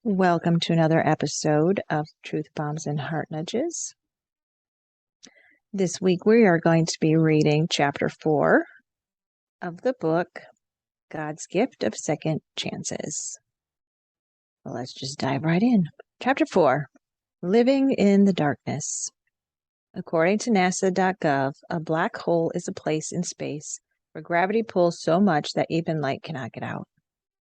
Welcome to another episode of Truth Bombs and Heart Nudges. This week we are going to be reading chapter 4 of the book, God's Gift of Second Chances. Well, let's just dive right in. Chapter 4, Living in the Darkness. According to NASA.gov, a black hole is a place in space where gravity pulls so much that even light cannot get out.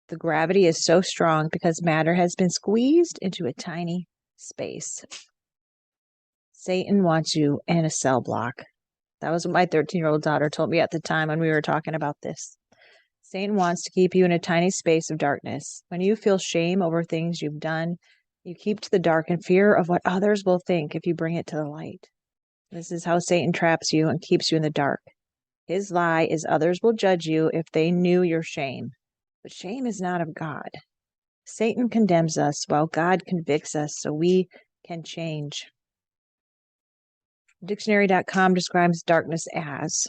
The gravity is so strong because matter has been squeezed into a tiny space. Satan wants you in a cell block. That was what my 13-year-old daughter told me at the time when we were talking about this. Satan wants to keep you in a tiny space of darkness. When you feel shame over things you've done, you keep to the dark in fear of what others will think if you bring it to the light. This is how Satan traps you and keeps you in the dark. His lie is others will judge you if they knew your shame. But shame is not of God. Satan condemns us while God convicts us so we can change. Dictionary.com describes darkness as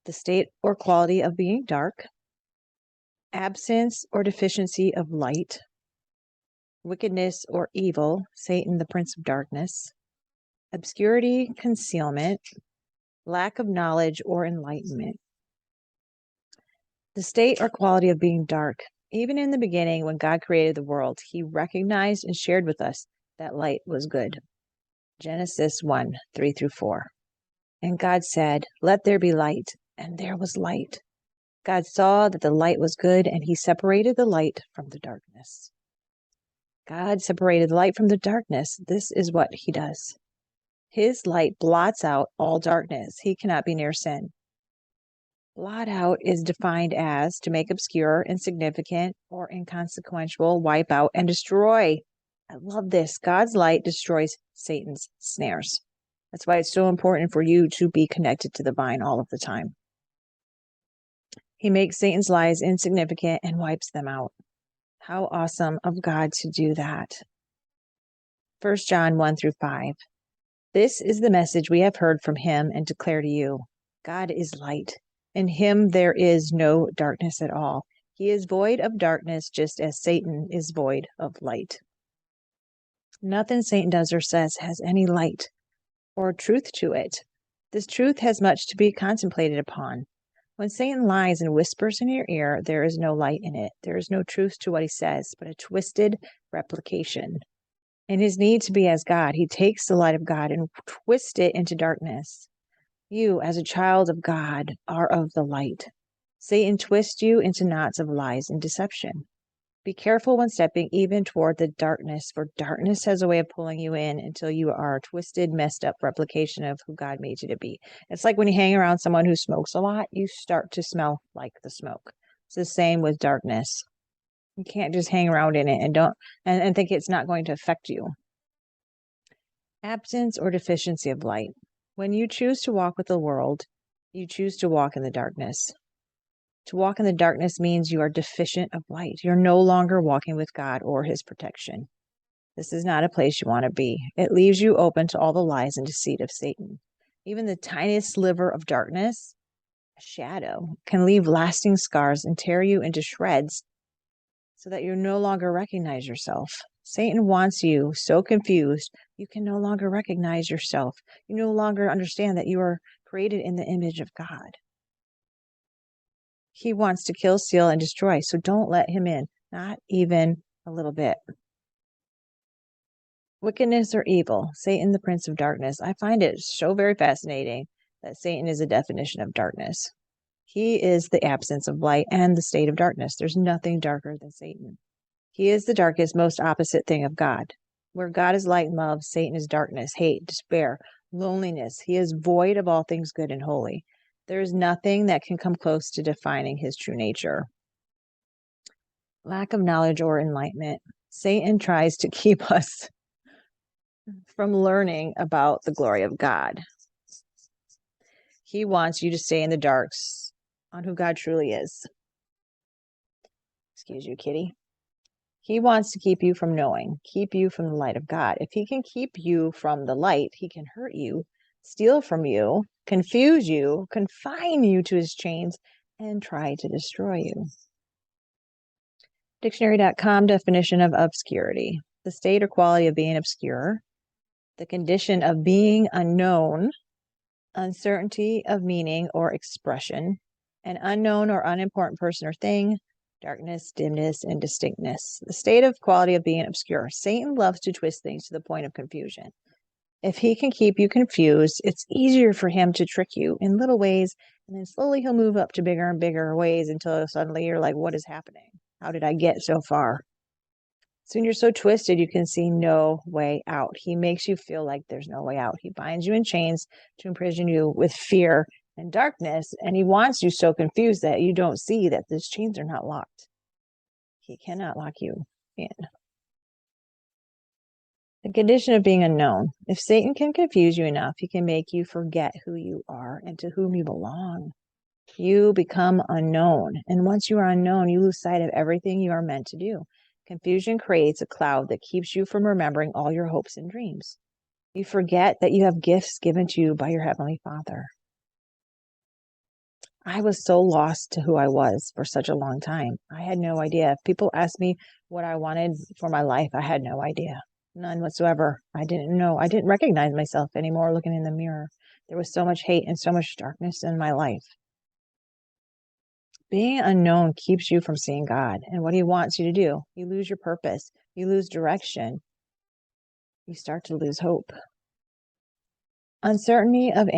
the state or quality of being dark, absence or deficiency of light, wickedness or evil, Satan the prince of darkness, obscurity, concealment, lack of knowledge or enlightenment. The state or quality of being dark. Even in the beginning, when God created the world, he recognized and shared with us that light was good. Genesis 1, 3-4. And God said, "Let there be light," and there was light. God saw that the light was good, and he separated the light from the darkness. God separated the light from the darkness. This is what he does. His light blots out all darkness. He cannot be near sin. Blot out is defined as to make obscure, insignificant, or inconsequential, wipe out, and destroy. I love this. God's light destroys Satan's snares. That's why it's so important for you to be connected to the vine all of the time. He makes Satan's lies insignificant and wipes them out. How awesome of God to do that. 1 John 1-5. This is the message we have heard from him and declare to you. God is light. In him there is no darkness at all. He is void of darkness just as Satan is void of light. Nothing Satan does or says has any light or truth to it. This truth has much to be contemplated upon. When Satan lies and whispers in your ear, there is no light in it. There is no truth to what he says, but a twisted replication. In his need to be as God, he takes the light of God and twists it into darkness. You, as a child of God, are of the light. Satan twists you into knots of lies and deception. Be careful when stepping even toward the darkness, for darkness has a way of pulling you in until you are a twisted, messed up replication of who God made you to be. It's like when you hang around someone who smokes a lot, you start to smell like the smoke. It's the same with darkness. You can't just hang around in it and think it's not going to affect you. Absence or deficiency of light. When you choose to walk with the world, you choose to walk in the darkness. To walk in the darkness means you are deficient of light. You're no longer walking with God or his protection. This is not a place you want to be. It leaves you open to all the lies and deceit of Satan. Even the tiniest sliver of darkness, a shadow, can leave lasting scars and tear you into shreds so that you no longer recognize yourself. Satan wants you so confused, you can no longer recognize yourself. You no longer understand that you are created in the image of God. He wants to kill, steal, and destroy, so don't let him in, not even a little bit. Wickedness or evil, Satan the prince of darkness. I find it so very fascinating that Satan is a definition of darkness. He is the absence of light and the state of darkness. There's nothing darker than Satan. He is the darkest, most opposite thing of God. Where God is light and love, Satan is darkness, hate, despair, loneliness. He is void of all things good and holy. There is nothing that can come close to defining his true nature. Lack of knowledge or enlightenment. Satan tries to keep us from learning about the glory of God. He wants you to stay in the darks on who God truly is. Excuse you, kitty. He wants to keep you from knowing, keep you from the light of God. If he can keep you from the light, he can hurt you, steal from you, confuse you, confine you to his chains, and try to destroy you. Dictionary.com definition of obscurity: the state or quality of being obscure, the condition of being unknown, uncertainty of meaning or expression, an unknown or unimportant person or thing, darkness, dimness, indistinctness. The state of quality of being obscure. Satan loves to twist things to the point of confusion. If he can keep you confused, it's easier for him to trick you in little ways, and then slowly he'll move up to bigger and bigger ways until suddenly you're like, what is happening? How did I get so far? Soon you're so twisted, you can see no way out. He makes you feel like there's no way out. He binds you in chains to imprison you with fear and darkness, and he wants you so confused that you don't see that these chains are not locked. He cannot lock you in. The condition of being unknown. If Satan can confuse you enough, he can make you forget who you are and to whom you belong. You become unknown. And once you are unknown, you lose sight of everything you are meant to do. Confusion creates a cloud that keeps you from remembering all your hopes and dreams. You forget that you have gifts given to you by your Heavenly Father. I was so lost to who I was for such a long time. I had no idea. If people asked me what I wanted for my life, I had no idea. None whatsoever. I didn't know. I didn't recognize myself anymore looking in the mirror. There was so much hate and so much darkness in my life. Being unknown keeps you from seeing God and what he wants you to do. You lose your purpose. You lose direction. You start to lose hope. Uncertainty of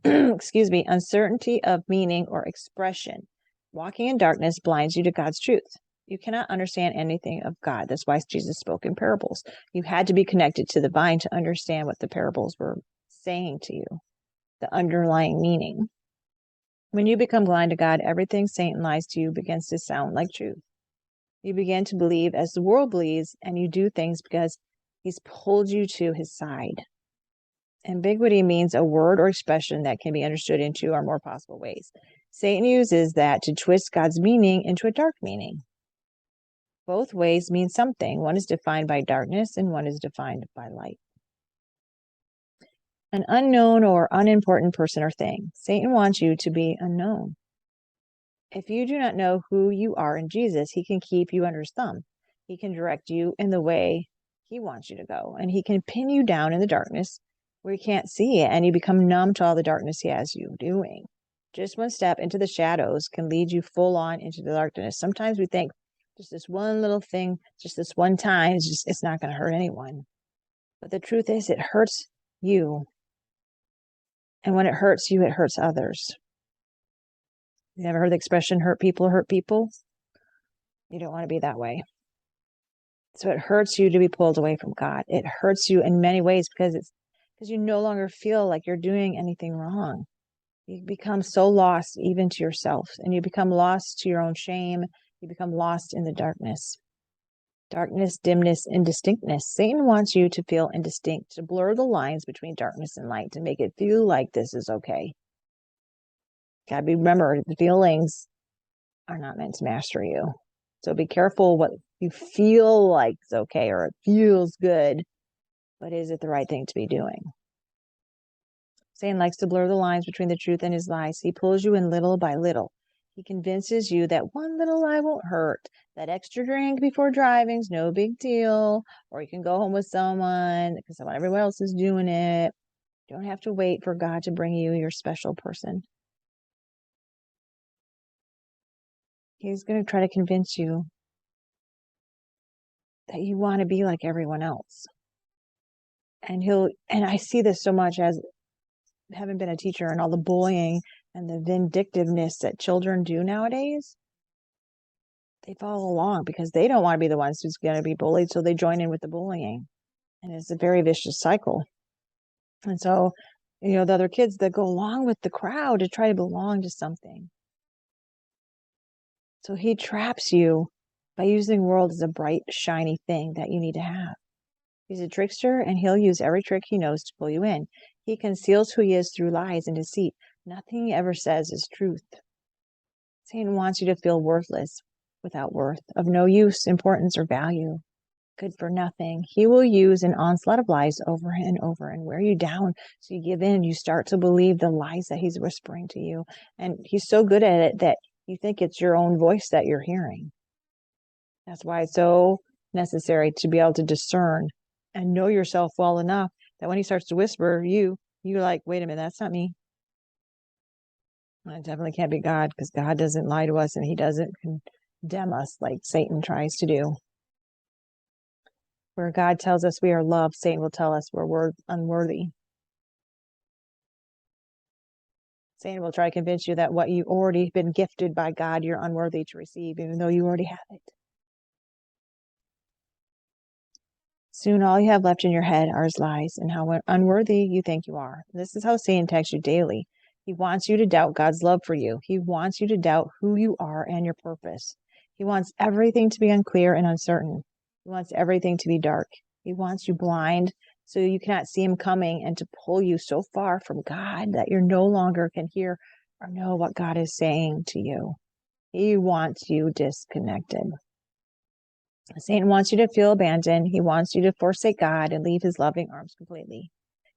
uncertainty of meaning or expression. Walking in darkness blinds you to God's truth. You cannot understand anything of God. That's why Jesus spoke in parables. You had to be connected to the vine to understand what the parables were saying to you, the underlying meaning. When you become blind to God, everything Satan lies to you begins to sound like truth. You begin to believe as the world believes, and you do things because he's pulled you to his side. Ambiguity means a word or expression that can be understood in two or more possible ways. Satan uses that to twist God's meaning into a dark meaning. Both ways mean something. One is defined by darkness and one is defined by light. An unknown or unimportant person or thing. Satan wants you to be unknown. If you do not know who you are in Jesus, he can keep you under his thumb. He can direct you in the way he wants you to go, and he can pin you down in the darkness where you can't see it, and you become numb to all the darkness he has you doing. Just one step into the shadows can lead you full on into the darkness. Sometimes we think just this one little thing, just this one time, it's not going to hurt anyone. But the truth is, it hurts you. And when it hurts you, it hurts others. You never heard the expression, hurt people hurt people? You don't want to be that way. So it hurts you to be pulled away from God. It hurts you in many ways because you no longer feel like you're doing anything wrong. You become so lost even to yourself, and you become lost to your own shame. You become lost in the darkness. Darkness, dimness, indistinctness. Satan wants you to feel indistinct, to blur the lines between darkness and light, to make it feel like this is okay. Gotta remember, the feelings are not meant to master you. So be careful what you feel like is okay or it feels good, but is it the right thing to be doing? Satan likes to blur the lines between the truth and his lies. He pulls you in little by little. He convinces you that one little lie won't hurt, that extra drink before driving's no big deal, or you can go home with someone because everyone else is doing it. You don't have to wait for God to bring you your special person. He's going to try to convince you that you want to be like everyone else. And I see this so much as having been a teacher and all the bullying and the vindictiveness that children do nowadays. They follow along because they don't want to be the ones who's going to be bullied, so they join in with the bullying. And it's a very vicious cycle. And so, the other kids that go along with the crowd to try to belong to something. So he traps you by using the world as a bright, shiny thing that you need to have. He's a trickster, and he'll use every trick he knows to pull you in. He conceals who he is through lies and deceit. Nothing he ever says is truth. Satan wants you to feel worthless, without worth, of no use, importance, or value, good for nothing. He will use an onslaught of lies over and over and wear you down so you give in. You start to believe the lies that he's whispering to you. And he's so good at it that you think it's your own voice that you're hearing. That's why it's so necessary to be able to discern and know yourself well enough that when he starts to whisper you're like, wait a minute, that's not me. It definitely can't be God, because God doesn't lie to us and he doesn't condemn us like Satan tries to do. Where God tells us we are loved, Satan will tell us we're unworthy. Satan will try to convince you that what you've already been gifted by God, you're unworthy to receive, even though you already have it. Soon all you have left in your head are his lies and how unworthy you think you are. This is how Satan attacks you daily. He wants you to doubt God's love for you. He wants you to doubt who you are and your purpose. He wants everything to be unclear and uncertain. He wants everything to be dark. He wants you blind so you cannot see him coming, and to pull you so far from God that you no longer can hear or know what God is saying to you. He wants you disconnected. Satan wants you to feel abandoned. He wants you to forsake God and leave his loving arms completely.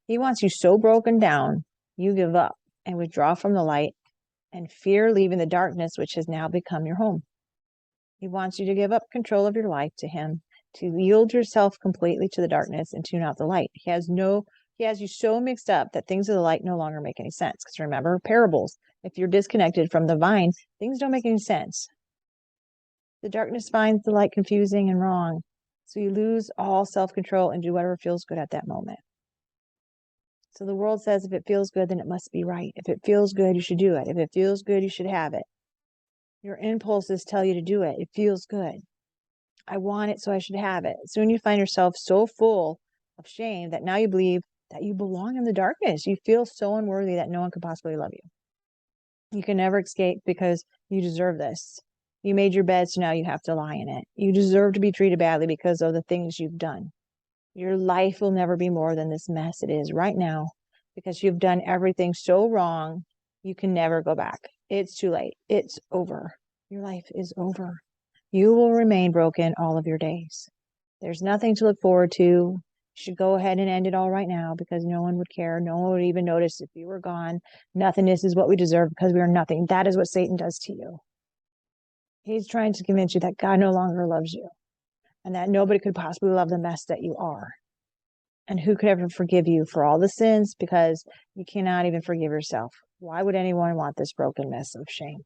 He wants you so broken down, you give up and withdraw from the light and fear leaving the darkness, which has now become your home. He wants you to give up control of your life to him, to yield yourself completely to the darkness and tune out the light. He has you so mixed up that things of the light no longer make any sense. Because remember, parables, if you're disconnected from the vine, things don't make any sense. The darkness finds the light confusing and wrong. So you lose all self-control and do whatever feels good at that moment. So the world says if it feels good, then it must be right. If it feels good, you should do it. If it feels good, you should have it. Your impulses tell you to do it. It feels good. I want it, so I should have it. Soon you find yourself so full of shame that now you believe that you belong in the darkness. You feel so unworthy that no one could possibly love you. You can never escape because you deserve this. You made your bed, so now you have to lie in it. You deserve to be treated badly because of the things you've done. Your life will never be more than this mess it is right now, because you've done everything so wrong. You can never go back. It's too late. It's over. Your life is over. You will remain broken all of your days. There's nothing to look forward to. You should go ahead and end it all right now, because no one would care. No one would even notice if you were gone. Nothingness is what we deserve because we are nothing. That is what Satan does to you. He's trying to convince you that God no longer loves you and that nobody could possibly love the mess that you are. And who could ever forgive you for all the sins, because you cannot even forgive yourself. Why would anyone want this broken mess of shame?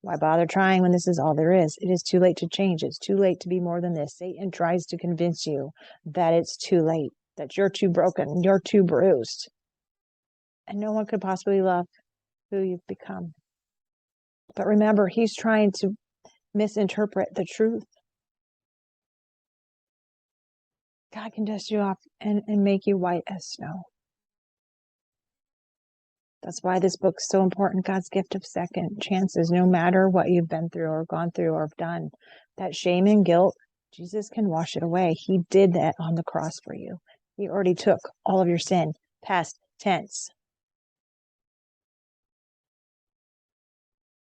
Why bother trying when this is all there is? It is too late to change. It's too late to be more than this. Satan tries to convince you that it's too late, that you're too broken, you're too bruised, and no one could possibly love who you've become. But remember, he's trying to misinterpret the truth. God can dust you off and make you white as snow. That's why this book's so important. God's gift of second chances, no matter what you've been through or gone through or done. That shame and guilt, Jesus can wash it away. He did that on the cross for you. He already took all of your sin, past tense.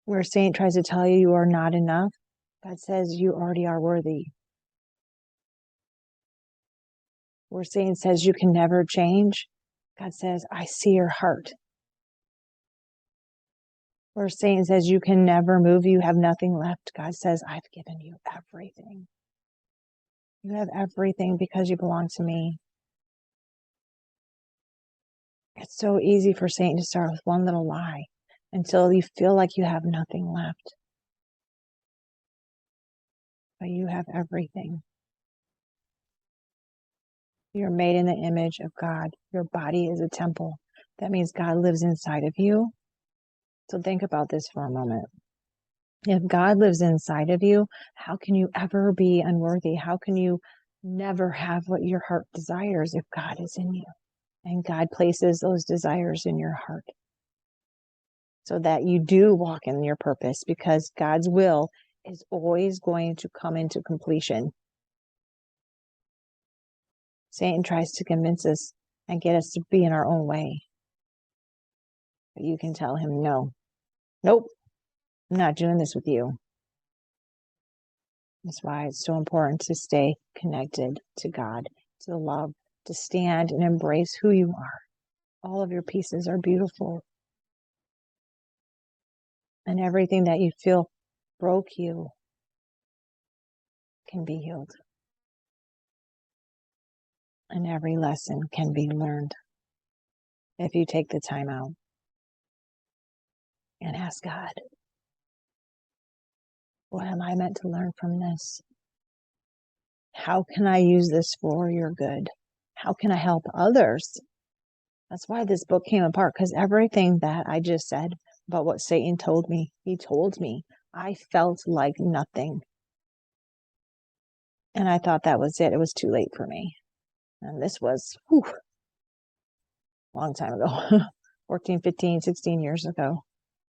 Where Saint tries to tell you are not enough, God says you already are worthy. Where Satan says you can never change, God says, I see your heart. Where Satan says you can never move, you have nothing left, God says, I've given you everything. You have everything because you belong to me. It's so easy for Satan to start with one little lie until you feel like you have nothing left. But you have everything. You're made in the image of God. Your body is a temple. That means God lives inside of you. So think about this for a moment. If God lives inside of you, how can you ever be unworthy? How can you never have what your heart desires if God is in you? And God places those desires in your heart so that you do walk in your purpose, because God's will is always going to come into completion. Satan tries to convince us and get us to be in our own way. But you can tell him, no, nope, I'm not doing this with you. That's why it's so important to stay connected to God, to love, to stand and embrace who you are. All of your pieces are beautiful. And everything that you feel broke you can be healed. And every lesson can be learned if you take the time out and ask God, what am I meant to learn from this? How can I use this for your good? How can I help others? That's why this book came apart, because everything that I just said about what Satan told me, he told me. I felt like nothing. And I thought that was it. It was too late for me. And this was a long time ago, 14, 15, 16 years ago.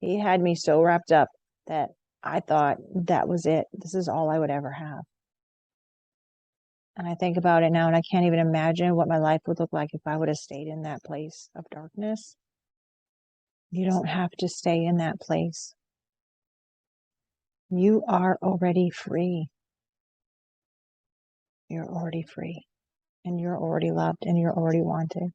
He had me so wrapped up that I thought that was it. This is all I would ever have. And I think about it now, and I can't even imagine what my life would look like if I would have stayed in that place of darkness. You don't have to stay in that place. You are already free. You're already free. And you're already loved, and you're already wanted.